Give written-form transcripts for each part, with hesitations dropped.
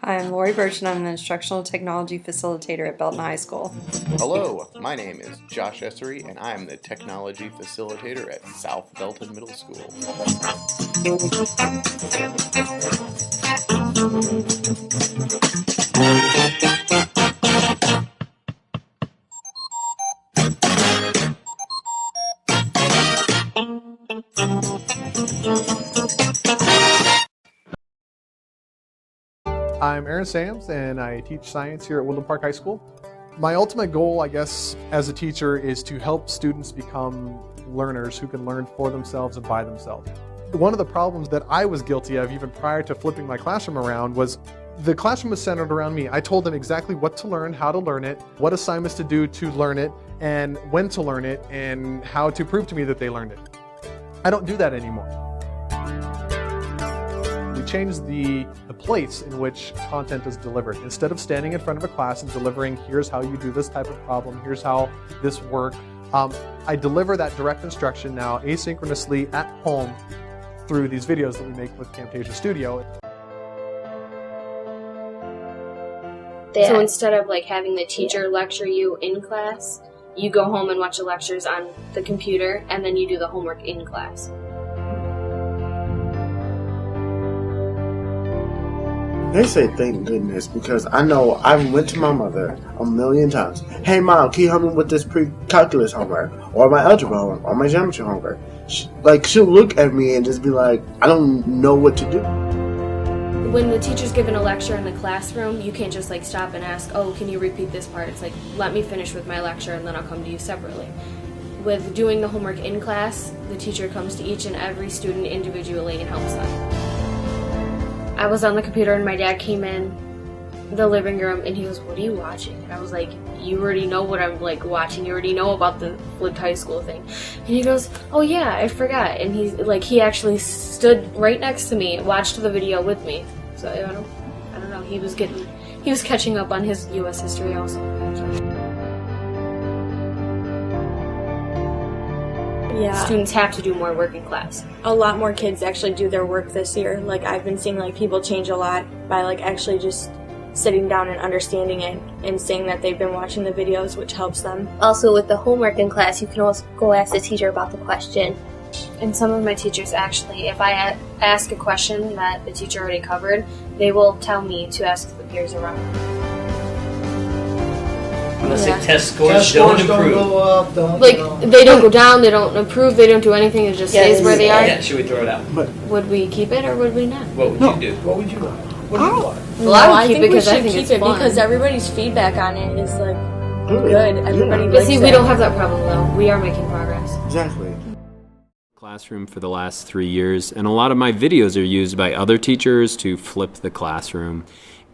I'm Lori Birch and I'm an instructional technology facilitator at Belton High School. Hello, my name is Josh Essery and I am the technology facilitator at South Belton Middle School. I'm Aaron Sams, and I teach science here at Woodland Park High School. My ultimate goal, I guess, as a teacher is to help students become learners who can learn for themselves and by themselves. One of the problems that I was guilty of even prior to flipping my classroom around was the classroom was centered around me. I told them exactly what to learn, how to learn it, what assignments to do to learn it, and when to learn it, and how to prove to me that they learned it. I don't do that anymore. We changed the place in which content is delivered. Instead of standing in front of a class and delivering, here's how you do this type of problem, here's how this works, I deliver that direct instruction now asynchronously at home through these videos that we make with Camtasia Studio. So instead of like having the teacher lecture you in class, you go home and watch the lectures on the computer and then you do the homework in class. They say thank goodness because I know I went to my mother a million times. Hey mom, can you help me with this pre-calculus homework? Or my algebra homework? Or my geometry homework? She'll look at me and just be like, I don't know what to do. When the teacher's giving a lecture in the classroom, you can't just like stop and ask, oh, can you repeat this part? It's like, let me finish with my lecture and then I'll come to you separately. With doing the homework in class, the teacher comes to each and every student individually and helps them. I was on the computer and my dad came in the living room and he goes, what are you watching? And I was like, you already know what I'm like watching. You already know about the flipped high school thing. And he goes, oh yeah, I forgot. And he actually stood right next to me, watched the video with me. So I don't know. He was catching up on his U.S. history also. Yeah. Students have to do more work in class. A lot more kids actually do their work this year. Like I've been seeing like people change a lot by like actually just sitting down and understanding it and saying that they've been watching the videos, which helps them. Also with the homework in class, you can also go ask the teacher about the question. And some of my teachers actually, if I ask a question that the teacher already covered, they will tell me to ask the peers around. Unless the test scores don't improve. Go up, They don't go down, they don't improve, they don't do anything, it just stays where they are. Yeah, should we throw it out? Would we keep it or would we not? What would you do? What would you want? What do you want? Well, I would keep it we because I should think keep it's it fun. because everybody's feedback on it is like good. Everybody But likes see, it. we don't have that problem though. We are making progress. Exactly. Classroom for the last 3 years, and a lot of my videos are used by other teachers to flip the classroom.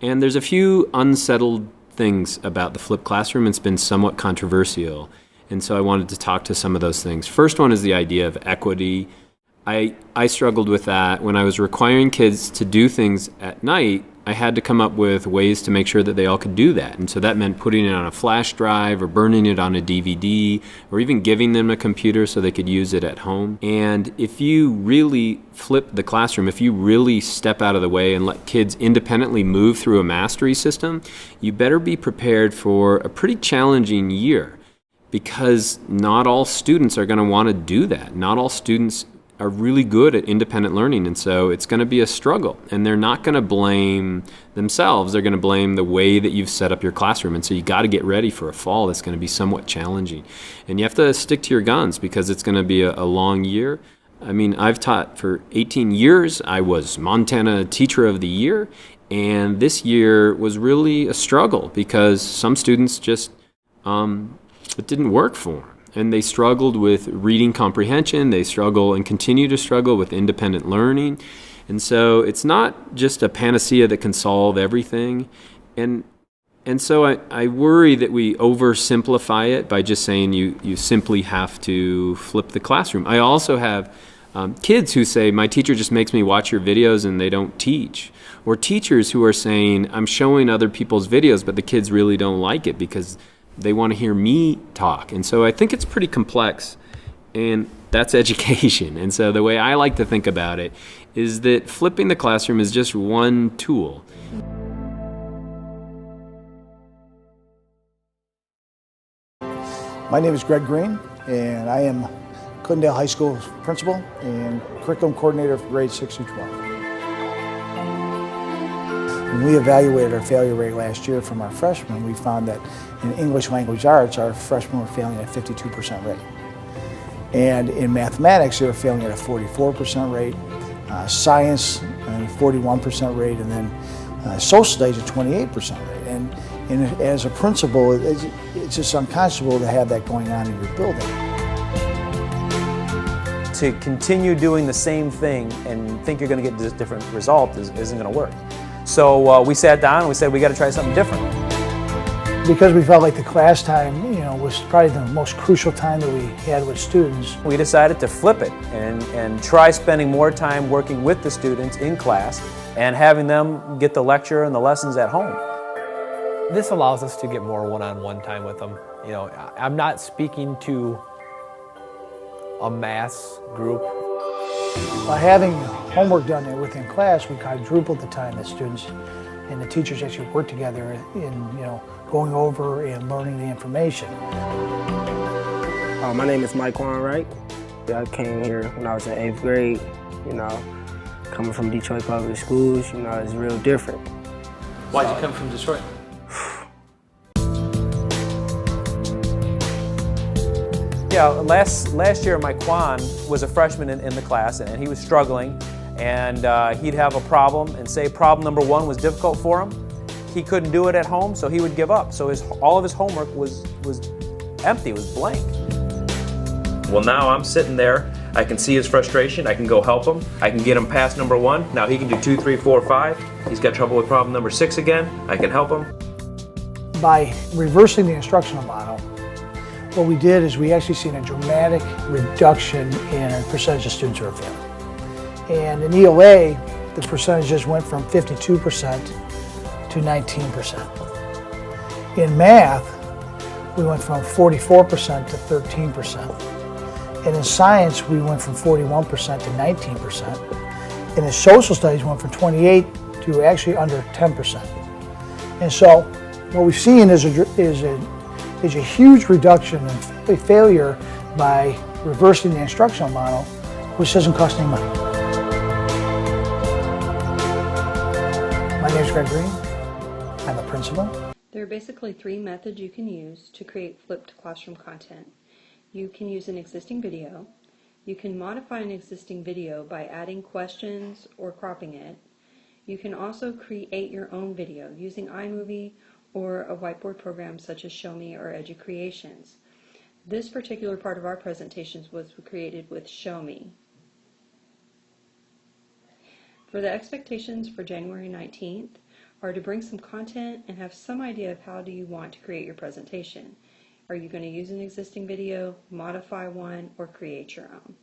And there's a few unsettled things about the flipped classroom. It's been somewhat controversial, and so I wanted to talk to some of those things. First one is the idea of equity. I struggled with that. When I was requiring kids to do things at night, I had to come up with ways to make sure that they all could do that. And so that meant putting it on a flash drive or burning it on a DVD or even giving them a computer so they could use it at home. And if you really flip the classroom, if you really step out of the way and let kids independently move through a mastery system, you better be prepared for a pretty challenging year because not all students are going to want to do that. Not all students are really good at independent learning, and so it's going to be a struggle. And they're not going to blame themselves, they're going to blame the way that you've set up your classroom. And so you got to get ready for a fall that's going to be somewhat challenging. And you have to stick to your guns because it's going to be a long year. I mean, I've taught for 18 years. I was Montana Teacher of the Year, and this year was really a struggle because some students just, it didn't work for them. And they struggled with reading comprehension, they struggle and continue to struggle with independent learning. And so it's not just a panacea that can solve everything. And so I worry that we oversimplify it by just saying you simply have to flip the classroom. I also have kids who say, my teacher just makes me watch your videos and they don't teach. Or teachers who are saying, I'm showing other people's videos, but the kids really don't like it because they want to hear me talk. And so I think it's pretty complex, and that's education. And so the way I like to think about it is that flipping the classroom is just one tool. My name is Greg Green, and I am Clintondale High School principal and curriculum coordinator for grades 6 through 12. When we evaluated our failure rate last year from our freshmen, we found that in English language arts, our freshmen were failing at a 52% rate. And in mathematics, they were failing at a 44% rate, science, a 41% rate, and then social studies, a 28% rate. And as a principal, it's just unconscionable to have that going on in your building. To continue doing the same thing and think you're going to get a different result isn't going to work. So we sat down and we said we got to try something different. Because we felt like the class time, was probably the most crucial time that we had with students. We decided to flip it and try spending more time working with the students in class and having them get the lecture and the lessons at home. This allows us to get more one-on-one time with them. I'm not speaking to a mass group. By having homework done within class, we quadrupled the time that students and the teachers actually work together in going over and learning the information. My name is Mike Wright. I came here when I was in 8th grade. Coming from Detroit Public Schools, it's real different. Why'd you come from Detroit? Yeah, last year Mike Kwan was a freshman in the class and he was struggling, and he'd have a problem and say problem number 1 was difficult for him. He couldn't do it at home, so he would give up. So all of his homework was empty, was blank. Well, now I'm sitting there, I can see his frustration, I can go help him, I can get him past number 1, now he can do 2, 3, 4, 5. He's got trouble with problem number 6 again, I can help him. By reversing the instructional model, what we did is we actually seen a dramatic reduction in the percentage of students who are failing. And in ELA, the percentages went from 52% to 19%. In math, we went from 44% to 13%. And in science, we went from 41% to 19%. And in social studies, we went from 28 to actually under 10%. And so, what we've seen is a huge reduction in failure by reversing the instructional model, which doesn't cost any money. My name is Greg Green. I'm a principal. There are basically 3 methods you can use to create flipped classroom content. You can use an existing video. You can modify an existing video by adding questions or cropping it. You can also create your own video using iMovie or a whiteboard program such as ShowMe or EduCreations. This particular part of our presentations was created with ShowMe. For the expectations for January 19th are to bring some content and have some idea of how do you want to create your presentation. Are you going to use an existing video, modify one, or create your own?